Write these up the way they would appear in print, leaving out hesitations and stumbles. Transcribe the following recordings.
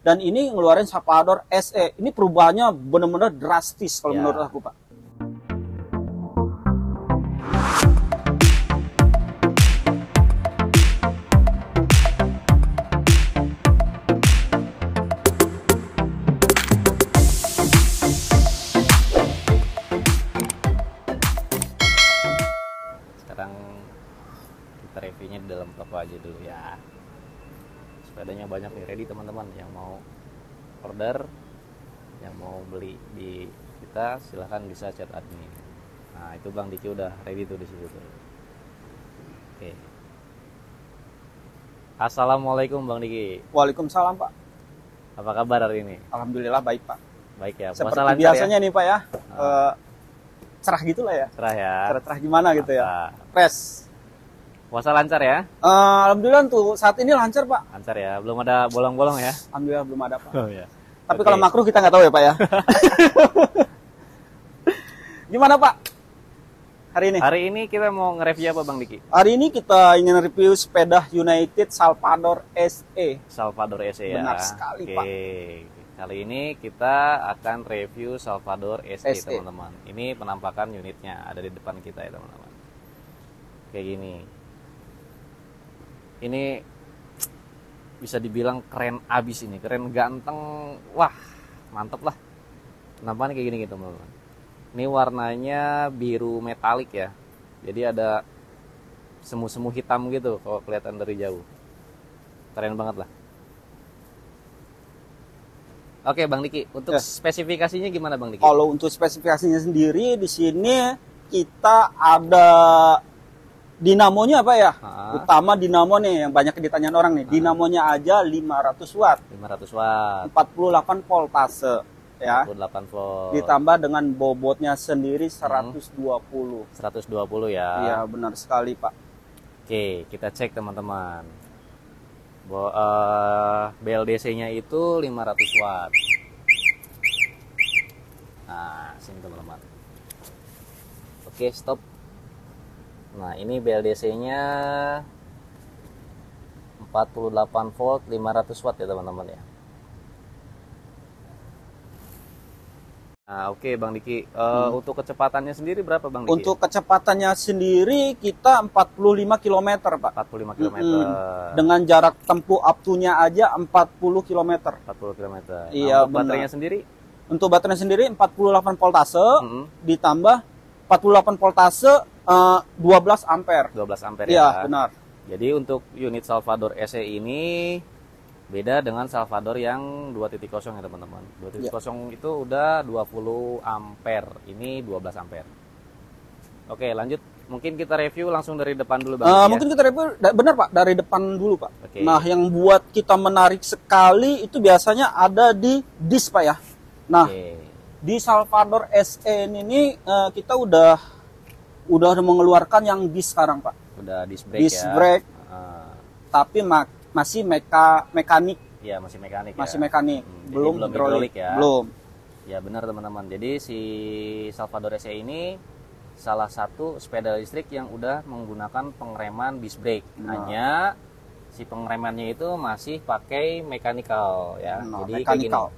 Dan ini ngeluarin Salvador SE. Ini perubahannya benar-benar drastis kalau menurut aku, Pak. Sekarang kita reviewnya di dalam toko aja dulu ya. Sepedanya banyak nih, ready teman-teman. Yang mau order, yang mau beli di kita, silahkan bisa chat admin. Nah itu Bang Diki udah ready tuh di situ tuh. Oke. Assalamualaikum Bang Diki. Waalaikumsalam, Pak. Apa kabar hari ini? Alhamdulillah baik, Pak. Baik ya. Seperti biasanya ya? Nih Pak ya. Cerah gitu lah ya. Cerah ya. Cerah gimana gitu ya. Fresh. Puasa lancar ya? Alhamdulillah tuh saat ini lancar, Pak. Lancar ya. Belum ada bolong-bolong ya? Alhamdulillah belum ada, Pak. Oh ya. Tapi kalau makruh kita nggak tahu ya, Pak ya. Gimana, Pak? Hari ini? Hari ini kita mau nge-review apa Bang Diki? Hari ini kita ingin review sepeda United Salvador SE. Salvador SE ya. Benar sekali, Pak. Kali ini kita akan review Salvador SE, teman-teman. Ini penampakan unitnya ada di depan kita ya, teman-teman. Kayak gini. Ini bisa dibilang keren abis ini, keren ganteng. Wah, mantep lah. Penampakannya kayak gini gitu, teman-teman. Ini warnanya biru metalik ya. Jadi ada semu-semu hitam gitu kalau kelihatan dari jauh. Keren banget lah. Oke Bang Diki, untuk spesifikasinya gimana Bang Diki? Kalau untuk spesifikasinya sendiri di sini kita ada dinamonya apa ya? Utama dinamo nih yang banyak ditanyain orang nih. Dinamonya aja 500 watt. 500 watt. 48 voltase ya. 48 volt. Ditambah dengan bobotnya sendiri 120. 120 ya. Iya, benar sekali, Pak. Oke, kita cek teman-teman. BLDC-nya itu 500 watt. Nah, sini teman-teman. Oke, stop. Nah, ini BLDC-nya 48 volt 500 watt ya teman-teman ya. Nah, oke Bang Diki. Untuk kecepatannya sendiri berapa Bang Diki? Untuk kecepatannya sendiri kita 45 km, Pak. 45 km. Dengan jarak tempuh up to-nya aja 40 km. 40 km. Iya, untuk baterainya sendiri? Untuk baterainya sendiri 48 voltase ditambah 48 voltase 12 ampere. 12 ampere ya. Iya, benar. Jadi untuk unit Salvador SE ini beda dengan Salvador yang 2.0 ya teman-teman. 2.0 itu udah 20 ampere, ini 12 ampere. Oke, lanjut. Mungkin kita review langsung dari depan dulu Bang. Mungkin kita review, benar Pak, dari depan dulu Pak. Nah, yang buat kita menarik sekali itu biasanya ada di disk Pak ya. Nah, di Salvador SE ini kita udah mengeluarkan yang disk sekarang Pak. Udah disk brake disk brake, tapi masih mekanik. Iya, masih mekanik. Masih mekanik, belum hidrolik ya. Belum. Ya benar teman-teman. Jadi si Salvador SE ini salah satu sepeda listrik yang udah menggunakan pengereman disc brake. Hanya si pengeremannya itu masih pakai mechanical ya. Jadi mechanical.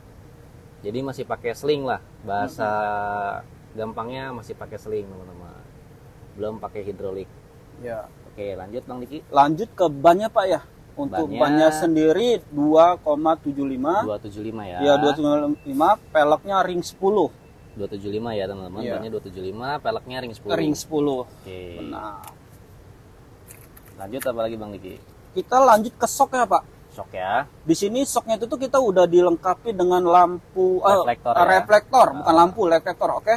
Jadi masih pakai sling lah. Bahasa gampangnya masih pakai sling teman-teman. Belum pakai hidrolik. Ya. Oke, lanjut Bang Diki. Lanjut ke bannya Pak ya. Untuk bannya sendiri 2,75. 275 ya. Ya, 275, peleknya ring 10. 275 ya teman-teman. Ya. Bannya 275, peleknya ring 10. Ring 10. Oke. Benar. Lanjut apa lagi Bang Diki? Kita lanjut ke sok ya Pak. Sok ya. Di sini soknya itu tuh kita udah dilengkapi dengan lampu reflektor, bukan lampu, reflektor, oke?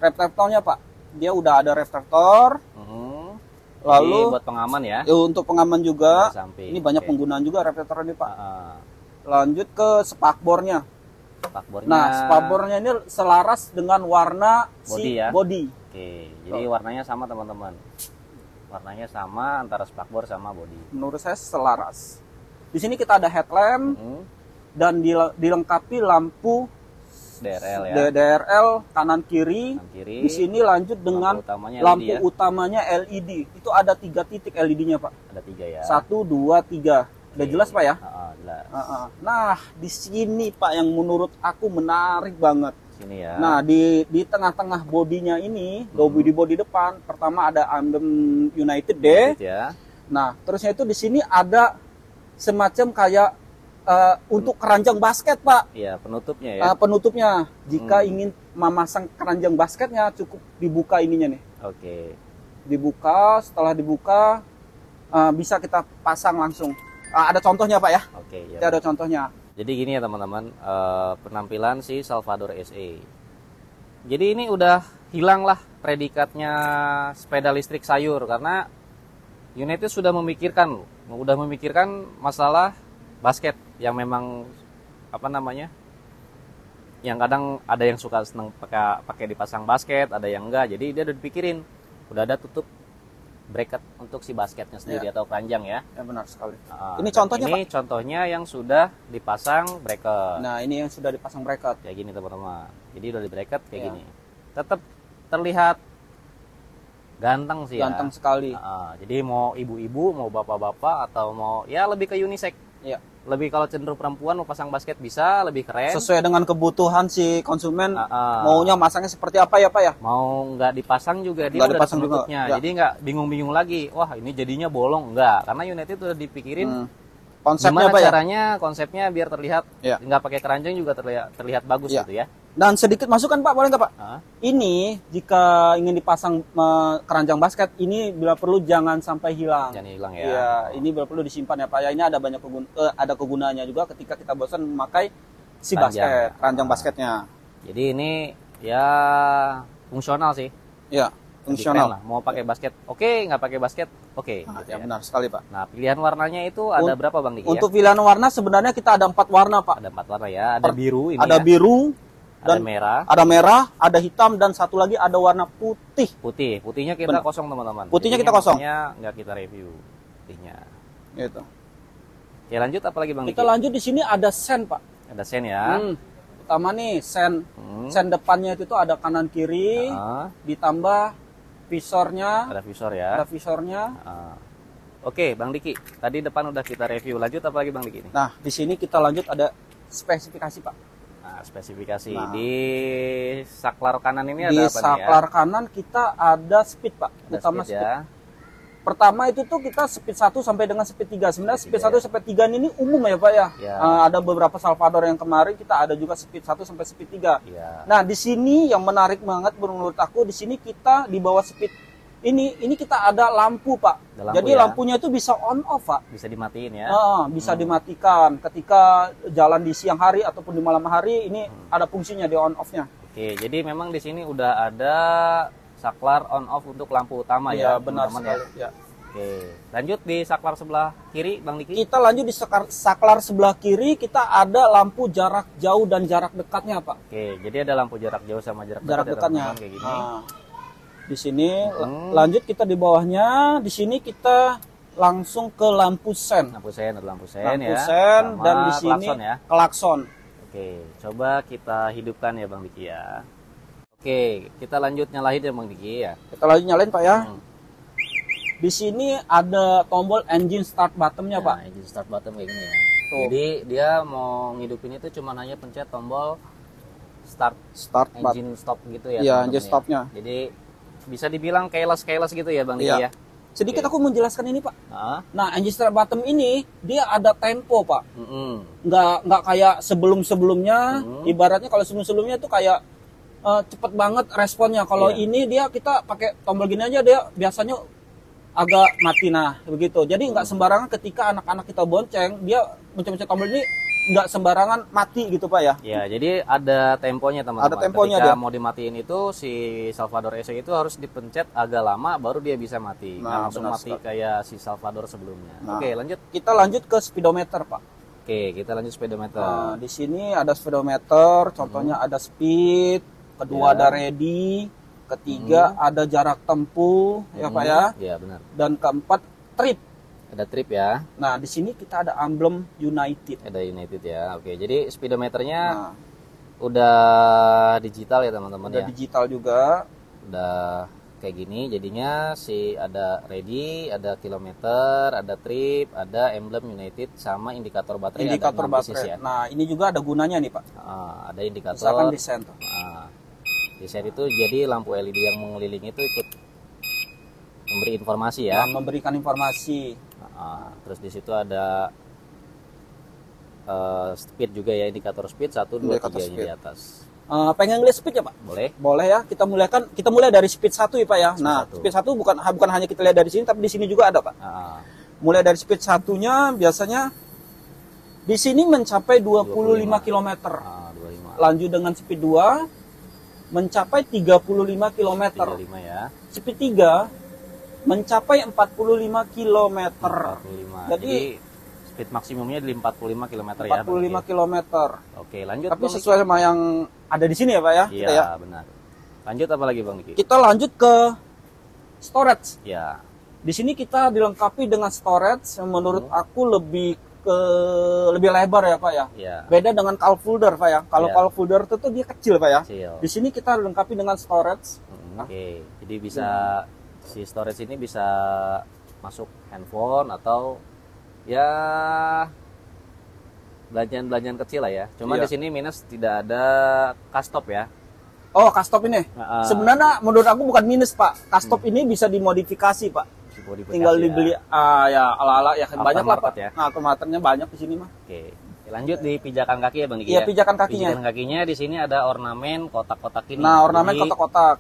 Reflektornya Pak. Dia udah ada reflektor. Lalu ini buat pengaman ya. Untuk pengaman juga. Samping. Ini banyak penggunaan juga reflektor ini Pak. Lanjut ke spakbornya. Nah, spakbornya ini selaras dengan warna body. Oke, jadi warnanya sama teman-teman. Warnanya sama antara spakbor sama body. Menurut saya selaras. Di sini kita ada headlamp dan dilengkapi lampu DRL ya. DRL kanan kiri. Di sini lanjut dengan lampu utamanya LED. Itu ada 3 titik LED-nya Pak. Ada 3 ya. 1, 2, 3. Udah jelas Pak ya? jelas. Nah, di sini Pak yang menurut aku menarik banget. Sini ya. Nah, di tengah-tengah bodinya ini, di bodi depan, pertama ada emblem United D. Ya. Nah, terusnya itu di sini ada semacam kayak untuk keranjang basket, Pak. Iya, penutupnya ya. Penutupnya. Jika ingin memasang keranjang basketnya, cukup dibuka ininya nih. Oke. Dibuka, setelah dibuka bisa kita pasang langsung. Ada contohnya Pak ya? Oke. Ya. Ada contohnya. Jadi gini ya teman-teman, penampilan si Salvador SE. Jadi ini udah hilang lah predikatnya sepeda listrik sayur karena United sudah memikirkan masalah basket yang memang apa namanya? Yang kadang ada yang suka seneng pakai dipasang basket, ada yang enggak. Jadi dia udah dipikirin, udah ada tutup bracket untuk si basketnya sendiri atau keranjang ya. Ya benar sekali. Ini contohnya ini Pak? Contohnya yang sudah dipasang bracket. Nah ini yang sudah dipasang bracket. Kayak gini teman-teman. Jadi udah di bracket kayak gini. Tetap terlihat ganteng sih. Ganteng sekali. Jadi mau ibu-ibu, mau bapak-bapak atau mau ya lebih ke unisex. Iya. Lebih kalau cenderung perempuan mau pasang basket bisa, lebih keren. Sesuai dengan kebutuhan si konsumen, maunya masangnya seperti apa ya Pak ya? Mau nggak dipasang juga dia nggak udah dipasang juga. Ya. Jadi nggak bingung-bingung lagi. Wah ini jadinya bolong nggak? Karena United udah dipikirin konsepnya gimana Pak caranya, konsepnya biar terlihat nggak pakai keranjang juga terlihat bagus gitu ya. Dan sedikit masukan Pak, boleh nggak Pak? Ini jika ingin dipasang keranjang basket, ini bila perlu jangan sampai hilang. Jangan hilang ya. Iya, ini bila perlu disimpan ya Pak. Ya ini ada banyak ada kegunaannya juga ketika kita bosan memakai si basket, keranjang basketnya. Jadi ini ya fungsional sih. Ya, fungsional. Lah. Mau pakai basket, oke, nggak pakai basket, oke. Nah, gitu ya benar sekali Pak. Nah pilihan warnanya itu ada berapa Bang Diki? Untuk pilihan warna sebenarnya kita ada 4 warna Pak. Ada 4 warna ya. Ada biru ini. Ada biru. Dan ada merah, ada hitam, dan satu lagi ada warna putih. Putihnya kita kosong teman-teman. Putihnya kita kosong. Nggak kita review putihnya. Gitu. Oke lanjut apa lagi Bang Kita lanjut di sini ada sen Pak. Ada sen ya. Pertama nih sen. Sen depannya itu ada kanan kiri, ditambah visornya. Ada visor ya. Ada visornya. Oke Bang Diki, tadi depan udah kita review. Lanjut apa lagi Bang Diki? Nah di sini kita lanjut ada spesifikasi Pak. Spesifikasi di saklar kanan ini ada apa nih ya? Di saklar kanan kita ada speed Pak, utama speed. Ya. Pertama itu tuh kita speed 1 sampai dengan speed 3. Sebenarnya speed 1 sampai 3 ini umum ya Pak ya. Ada beberapa Salvador yang kemarin kita ada juga speed 1 sampai speed 3. Nah, di sini yang menarik banget menurut aku, di sini kita di bawah speed ini kita ada lampu Pak. Jadi lampunya itu bisa on off Pak. Bisa dimatiin ya. Bisa dimatikan ketika jalan di siang hari ataupun di malam hari, ini ada fungsinya di on off-nya. Oke, jadi memang di sini udah ada saklar on off untuk lampu utama ya. Benar sekali. Ya. Oke, lanjut di saklar sebelah kiri Bang Diki. Kita lanjut di saklar sebelah kiri, kita ada lampu jarak jauh dan jarak dekatnya Pak. Oke, jadi ada lampu jarak jauh sama jarak dekatnya. Kayak gini. Di sini lanjut kita di bawahnya, di sini kita langsung ke lampu sen. Lampu sen ya. Sen dan di sini klakson. Oke, coba kita hidupkan ya Bang Diki ya. Oke, kita lanjut nyalain ya Bang Diki ya. Kita lanjut nyalain Pak ya. Di sini ada tombol engine start button-nya Pak. Engine start button kayak gini ya. Jadi dia mau ngidupin itu cuma hanya pencet tombol start engine stop gitu ya. Iya, engine stopnya. Jadi bisa dibilang keyless gitu ya Bang Diki ya. Sedikit aku menjelaskan ini Pak. Nah, engine start button ini dia ada tempo Pak. Nggak kayak sebelumnya. Ibaratnya kalau sebelumnya itu kayak cepet banget responnya. Kalau ini dia kita pakai tombol gini aja, dia biasanya agak mati. Nah begitu. Jadi nggak sembarangan ketika anak-anak kita bonceng, dia mencet-mencet tombol ini nggak sembarangan mati gitu Pak ya. Ya, jadi ada temponya teman-teman. Ada temponya. Ketika mau dimatiin itu si Salvador SE itu harus dipencet agak lama baru dia bisa mati. Nggak langsung mati kayak si Salvador sebelumnya. Oke, lanjut. Kita lanjut ke speedometer Pak. Oke, kita lanjut speedometer. Nah, di sini ada speedometer, contohnya ada speed, kedua ada ready, ketiga ada jarak tempuh ya Pak ya. Iya, benar. Dan keempat trip. Ada trip ya. Nah, di sini kita ada emblem United. Ada United ya. Oke, jadi speedometernya udah digital ya teman-teman ya. Udah digital juga. Udah kayak gini. Jadinya ada ready, ada kilometer, ada trip, ada emblem United sama indikator baterai. Indikator ada baterai. Ya. Nah, ini juga ada gunanya nih, Pak. Ada indikator. Misalkan desain tuh. Desain itu jadi lampu LED yang mengelilingi itu ikut memberi informasi ya. Memberikan informasi. Terus di situ ada speed juga ya, indikator speed 1, 2, 3 di atas. Pengen lihat speed ya Pak? Boleh ya. Kita mulai dari speed 1 ya Pak ya. Speed 1 bukan hanya kita lihat dari sini, tapi di sini juga ada Pak. Mulai dari speed 1-nya biasanya di sini mencapai 25 km. 25. Lanjut dengan speed 2 mencapai 35 km. 35 ya. Speed 3 mencapai 45 km. 45. Jadi speed maksimumnya di 45 km ya. 45 km. Oke, lanjut. Tapi sesuai sama yang ada di sini ya Pak ya. Iya, ya. Benar. Lanjut apa lagi Bang Diki? Kita lanjut ke storage. Ya. Di sini kita dilengkapi dengan storage yang menurut aku lebih lebar ya Pak ya. Ya. Beda dengan call folder Pak ya. Kalau call folder itu dia kecil Pak ya. Kecil. Di sini kita dilengkapi dengan storage. Oke. Jadi bisa si storage ini bisa masuk handphone atau ya belanjaan kecil lah ya. Cuma di sini minus tidak ada castop ya. Oh, castop ini. Sebenarnya menurut aku bukan minus Pak. Castop ini bisa dimodifikasi Pak. Tinggal dibeli ya ala-ala ya banyak lah Pak. Ya. Nah, automaternya banyak di sini mah. Oke. Lanjut di pijakan kaki ya Bang Diki. Iya, pijakan kakinya. Pijakan kakinya di sini ada ornamen kotak-kotak ini. Nah, ornamen kotak-kotak.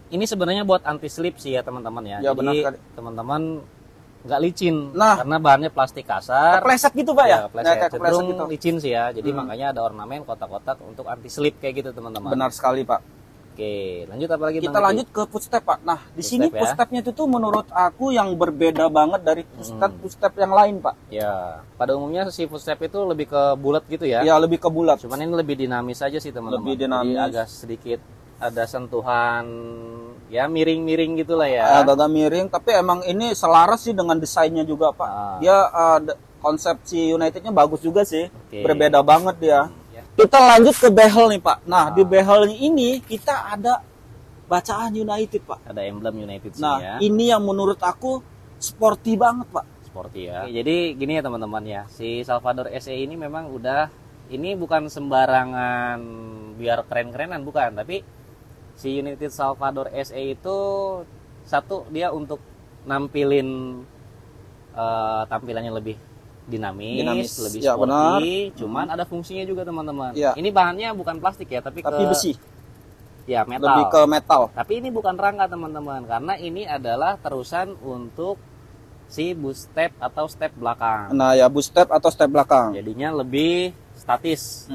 Ini sebenarnya buat anti slip sih ya teman-teman ya. Ya, jadi teman-teman nggak licin karena bahannya plastik kasar. Kepleset gitu Pak ya? Cenderung gitu. Licin sih ya. Jadi makanya ada ornamen kotak-kotak untuk anti slip kayak gitu teman-teman. Benar sekali Pak. Oke, lanjut apa lagi? Kita lanjut ke footstep Pak. Nah, di sini footstepnya itu tuh menurut aku yang berbeda banget dari footstep yang lain Pak. Ya, pada umumnya si footstep itu lebih ke bulat gitu ya? Ya, lebih ke bulat. Cuman ini lebih dinamis aja sih teman-teman. Lebih dinamis. Jadi agak sedikit ada sentuhan ya miring-miring gitulah ya. Agak miring, tapi emang ini selaras sih dengan desainnya juga Pak. Dia konsep si Unitednya bagus juga sih. Berbeda banget dia. Kita lanjut ke behel nih Pak. Nah, di behel ini kita ada bacaan United Pak. Ada emblem United sih ya. Nah, ini yang menurut aku sporty banget Pak. Sporty ya. Oke, jadi gini ya teman-teman ya. Si Salvador SE ini memang ini bukan sembarangan biar keren-kerenan bukan, tapi si United Salvador SE itu satu dia untuk nampilin tampilannya lebih dinamis, lebih sporty, cuman ada fungsinya juga teman-teman. Ini bahannya bukan plastik ya, tapi besi. Ya, metal. Lebih ke metal. Tapi ini bukan rangka teman-teman, karena ini adalah terusan untuk si boost step atau step belakang. Nah ya, boost step atau step belakang. Jadinya lebih statis.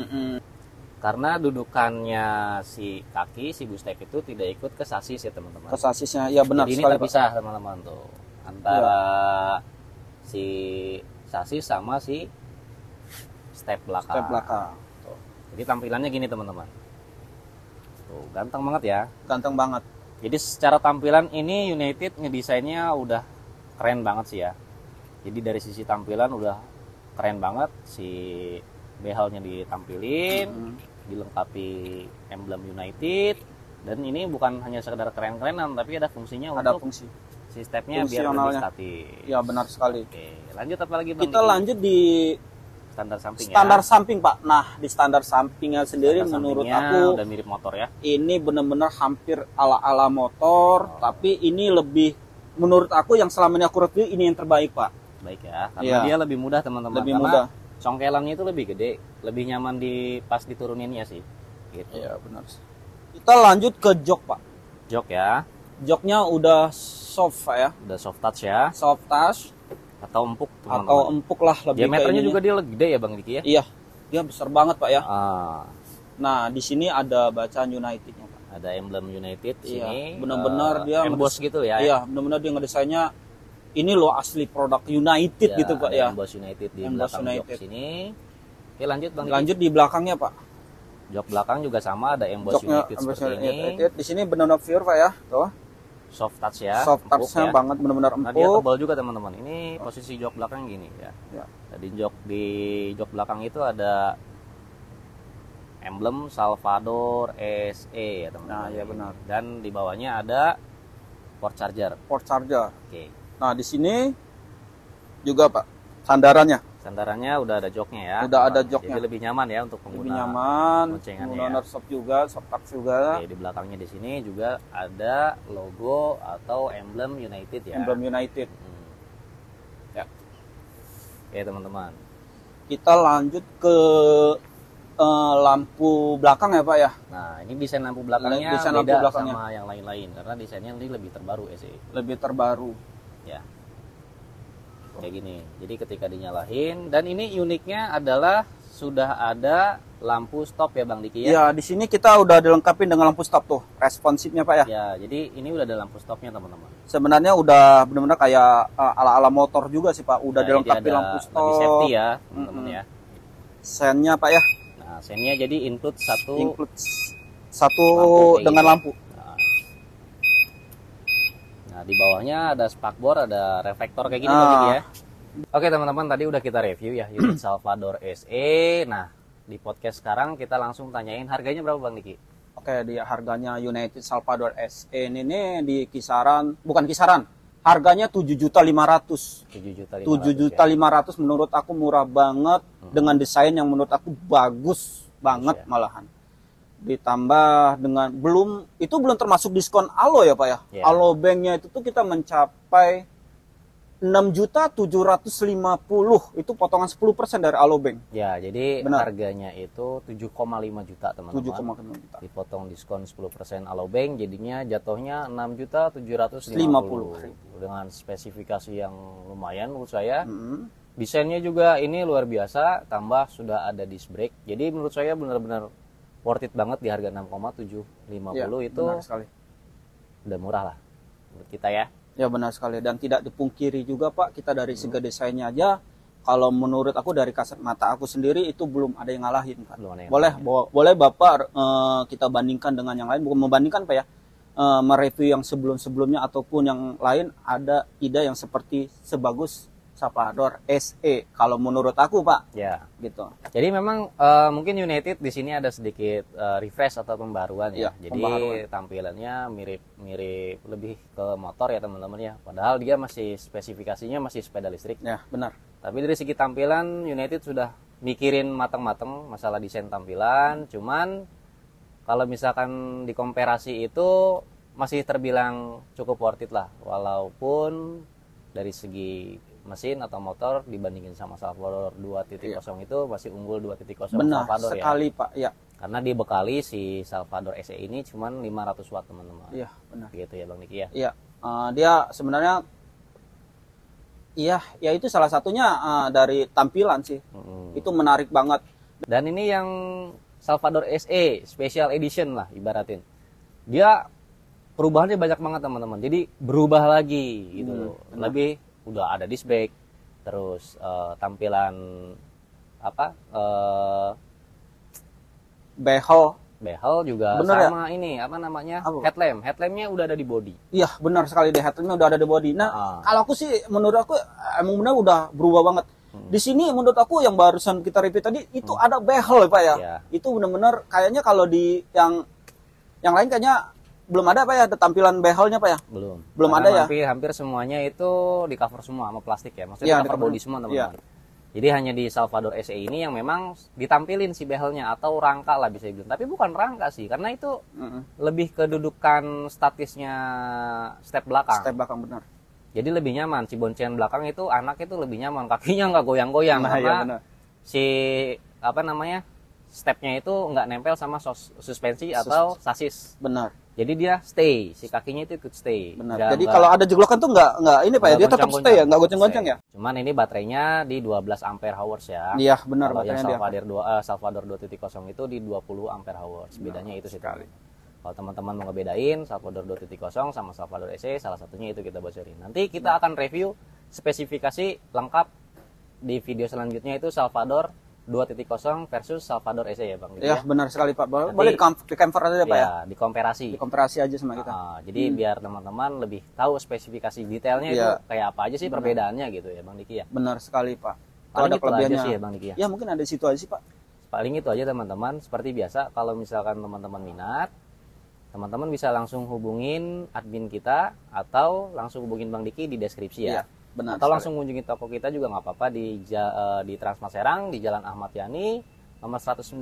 Karena dudukannya si kaki, si boost step itu tidak ikut ke sasis ya teman-teman. Ke sasisnya, ya benar. Jadi ini terpisah teman-teman tuh antara si sasis sama si step belakang. Tuh. Jadi tampilannya gini teman-teman. Tuh, ganteng banget ya. Ganteng banget. Jadi secara tampilan ini United ngedesainnya udah keren banget sih ya. Jadi dari sisi tampilan udah keren banget, si behelnya ditampilin, dilengkapi emblem United, dan ini bukan hanya sekedar keren-kerenan tapi ada fungsinya untuk si stepnya biar lebih statis. Ya benar sekali. Oke, lanjut apa lagi Bang? Kita lanjut di standar samping standar samping Pak. Nah, di standar sampingnya sendiri menurut aku udah mirip motor ya. Ini benar-benar hampir ala-ala motor, tapi ini lebih menurut aku yang selama ini aku review ini yang terbaik Pak. Baik ya, karena dia lebih mudah teman-teman. Lebih mudah. Congkelannya itu lebih gede, lebih nyaman pas dituruninnya sih. Gitu. Iya benar. Kita lanjut ke jok Pak. Jok ya. Joknya udah soft Pak ya. Udah soft touch ya. Soft touch. Atau empuk teman-teman. Atau empuk lah lebih. Diameternya juga dia gede ya Bang Diki ya. Iya. Dia besar banget Pak ya. Nah di sini ada bacaan Unitednya Pak. Ada emblem United sini. Benar-benar dia emboss gitu ya. Iya benar-benar dia ngedesainnya. Ini loh asli produk United ya, gitu Pak ya. Emboss United di belakang jok sini. Oke lanjut Bang. Lanjut di belakangnya Pak. Jok belakang juga sama ada emboss United seperti ini. Di sini benar-benar pure Pak ya. Tuh. Soft touch ya. Soft touch-nya banget benar-benar empuk. Nah, dia tebal juga teman-teman. Ini posisi jok belakang gini ya. Jadi di jok belakang itu ada emblem Salvador SE ya teman-teman. Nah, ya benar. Dan di bawahnya ada Port charger. Port charger. Oke. Nah, di sini juga Pak sandarannya. Sandarannya udah ada joknya ya. Udah ada joknya. Jadi lebih nyaman ya untuk pengguna. Lebih nyaman. Boncengannya Owner shop juga, shop touch juga. Oke, di belakangnya di sini juga ada logo atau emblem United ya. Emblem United. Ya. Oke, teman-teman. Kita lanjut ke lampu belakang ya Pak ya. Nah, ini desain lampu belakangnya Desain beda lampu belakangnya sama yang lain-lain karena desainnya ini lebih terbaru SE. lebih terbaru. Ya. Kayak gini. Jadi ketika dinyalain, dan ini uniknya adalah sudah ada lampu stop ya Bang Diki ya. Ya, di sini kita udah dilengkapi dengan lampu stop tuh, responsifnya Pak ya. Ya, jadi ini udah ada lampu stopnya teman-teman. Sebenarnya udah benar-benar kayak ala-ala motor juga sih Pak, udah Nah, dilengkapi jadi ada lampu stop. lebih safety ya teman-teman ya. Sennya Pak ya. Nah, sennya jadi include satu satu lampu dengan kayak lampu. Nah, di bawahnya ada spakbor, ada reflektor kayak gini Bang Diki ya. Oke teman-teman, tadi udah kita review ya unit Salvador SE. Nah, di podcast sekarang kita langsung tanyain harganya berapa Bang Diki? Oke, di harganya United Salvador SE ini di kisaran, bukan kisaran, harganya 7.500.000. 7.500.000 menurut aku murah banget dengan desain yang menurut aku bagus banget malahan. Ditambah dengan belum termasuk diskon alo ya Pak ya. Alo banknya itu tuh kita mencapai 6.750.000, itu potongan 10% dari alo bank. Ya, jadi harganya itu 7,5 juta teman-teman. 7,5 juta. Dipotong diskon 10% alo bank, jadinya jatuhnya 6.750.000 dengan spesifikasi yang lumayan menurut saya. Desainnya juga ini luar biasa, tambah sudah ada disc brake. Jadi menurut saya benar-benar worth it banget di harga 6,750 ya, itu benar sekali. Udah murah lah menurut kita ya. Ya benar sekali, dan tidak dipungkiri juga Pak, kita dari segi desainnya aja, kalau menurut aku dari kasat mata aku sendiri itu belum ada yang ngalahin Pak. Boleh Bapak kita bandingkan dengan yang lain, bukan membandingkan Pak ya, mereview yang sebelum-sebelumnya ataupun yang lain, ada tidak yang seperti sebagus Salvador SE kalau menurut aku Pak. Ya, gitu. Jadi memang mungkin United di sini ada sedikit refresh atau pembaruan ya. Jadi tampilannya mirip lebih ke motor ya teman-teman ya. Padahal dia masih spesifikasinya masih sepeda listrik. Ya, benar. Tapi dari segi tampilan United sudah mikirin matang-matang masalah desain tampilan. Cuman kalau misalkan dikomparasi itu masih terbilang cukup worth it lah. Walaupun dari segi mesin atau motor dibandingin sama Salvador 2.0 itu masih unggul 2.0 Salvador ya. Sekali Pak, ya. Karena dibekali si Salvador SE ini cuman 500 watt teman-teman. Iya, benar. Gitu ya Bang Diki ya. Iya, dia sebenarnya ya itu salah satunya dari tampilan sih. Itu menarik banget. Dan ini yang Salvador SE Special Edition lah ibaratin. Dia perubahannya banyak banget teman-teman. Jadi berubah lagi gitu. Lebih udah ada disc brake, terus tampilan behel juga sama ya? Ini apa namanya headlampnya udah ada di body. Iya benar sekali deh, headlampnya udah ada di body. Nah kalau aku sih menurut aku emang benar udah berubah banget. Di sini menurut aku yang barusan kita review tadi itu ada behel Pak ya. Itu benar-benar kayaknya kalau di yang lain kayaknya belum ada Pak ya, ada tampilan behelnya Pak ya? Belum ada ya? Hampir semuanya itu di cover semua sama plastik ya, maksudnya cover body semua teman-teman. Jadi hanya di Salvador SE ini yang memang ditampilin si behelnya atau rangka lah bisa dibilang. Tapi bukan rangka sih, karena itu lebih kedudukan statisnya step belakang. Step belakang benar. Jadi lebih nyaman, si boncengan belakang itu anak itu lebih nyaman, kakinya nggak goyang-goyang karena si stepnya itu nggak nempel sama suspensi atau sasis. Benar. Jadi dia stay, si kakinya itu ikut stay. Benar. Jadi kalau ada jeglokan tuh nggak ini Pak ya, dia tetap stay ya, nggak goncang-goncang ya. Cuman ini baterainya di 12 ampere hours ya. Iya benar. Kalau yang Salvador 2.0 itu di 20 ampere hours. Bedanya itu sih. Kalau teman-teman mau ngebedain Salvador 2.0 sama Salvador SE, salah satunya itu kita bocorin. Nanti kita akan review spesifikasi lengkap di video selanjutnya, itu Salvador 2.0 versus Salvador SE ya Bang. Iya benar sekali Pak. Boleh di compare aja Pak ya. Dikomparasi. Dikomparasi aja sama kita. Jadi biar teman-teman lebih tahu spesifikasi detailnya itu kayak apa aja sih perbedaannya gitu ya Bang Diki ya. Benar sekali Pak. Paling ada kelebihannya aja sih ya Bang Diki ya. Ya mungkin ada di situ aja sih Pak. Paling itu aja teman-teman. Seperti biasa kalau misalkan teman-teman minat, teman-teman bisa langsung hubungin admin kita atau langsung hubungin Bang Diki di deskripsi ya. Iya, benar. Atau langsung kunjungi toko kita juga nggak apa-apa di Transmart Serang di Jalan Ahmad Yani nomor 196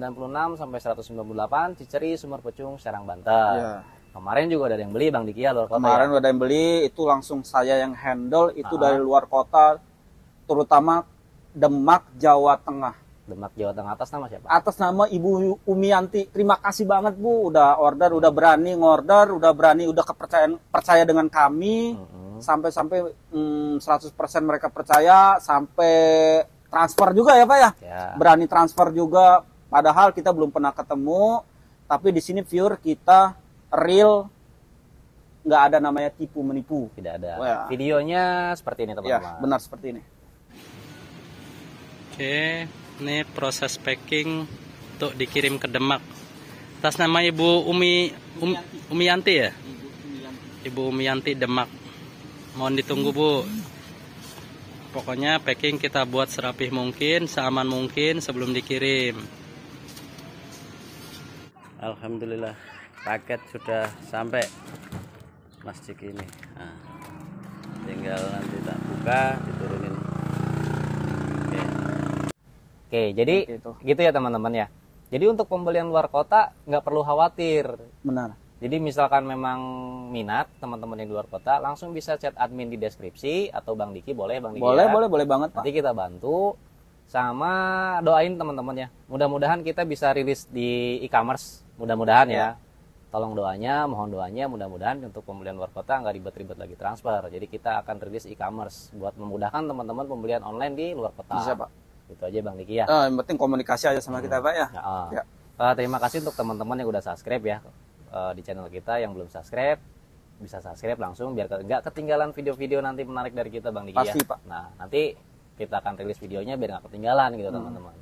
sampai 198 Ciceri Sumber Pecung Serang Banten. Iya. Kemarin juga ada yang beli Bang Diki ya luar kota. Kemarin ada yang beli, itu langsung saya yang handle, itu dari luar kota, terutama Demak, Jawa Tengah. Demak, Jawa Tengah, atas nama siapa? Atas nama Ibu Umiyanti. Terima kasih banget Bu, udah order, udah berani ngorder, udah berani, udah percaya dengan kami. Sampai 100% mereka percaya, sampai transfer juga ya Pak ya. Berani transfer juga, padahal kita belum pernah ketemu, tapi di sini pure kita real, nggak ada namanya tipu menipu. Tidak ada. Videonya seperti ini teman-teman. Ya, benar seperti ini. Oke, ini proses packing untuk dikirim ke Demak. Atas nama Ibu Umiyanti ya? Ibu Umiyanti Demak. Mohon ditunggu Bu. Pokoknya packing kita buat serapih mungkin, seaman mungkin sebelum dikirim. Alhamdulillah, paket sudah sampai Mas Cik ini. Nah, tinggal nanti tak buka, diturunin. Oke, jadi gitu ya teman-teman ya. Jadi untuk pembelian luar kota nggak perlu khawatir. Benar. Jadi misalkan memang minat teman-teman yang di luar kota, langsung bisa chat admin di deskripsi atau Bang Diki, boleh Bang Diki. Boleh banget Pak. Nanti kita bantu, sama doain teman-teman ya. Mudah-mudahan kita bisa rilis di e-commerce, mudah-mudahan ya. Tolong doanya, mohon doanya, mudah-mudahan untuk pembelian luar kota nggak ribet-ribet lagi transfer. Jadi kita akan rilis e-commerce buat memudahkan teman-teman pembelian online di luar kota. Bisa Pak. Itu aja Bang Diki ya. Yang penting komunikasi aja sama kita Pak ya. Terima kasih untuk teman-teman yang udah subscribe ya di channel kita. Yang belum subscribe bisa subscribe langsung biar nggak ketinggalan video-video nanti menarik dari kita Bang Diki. Pasti, ya. Pak. Nah nanti kita akan rilis videonya biar nggak ketinggalan gitu teman-teman.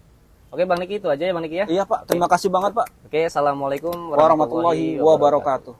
Oke Bang Diki, itu aja ya Bang Diki ya. Iya Pak, terima kasih banget Pak. Oke, assalamualaikum warahmatullahi wabarakatuh.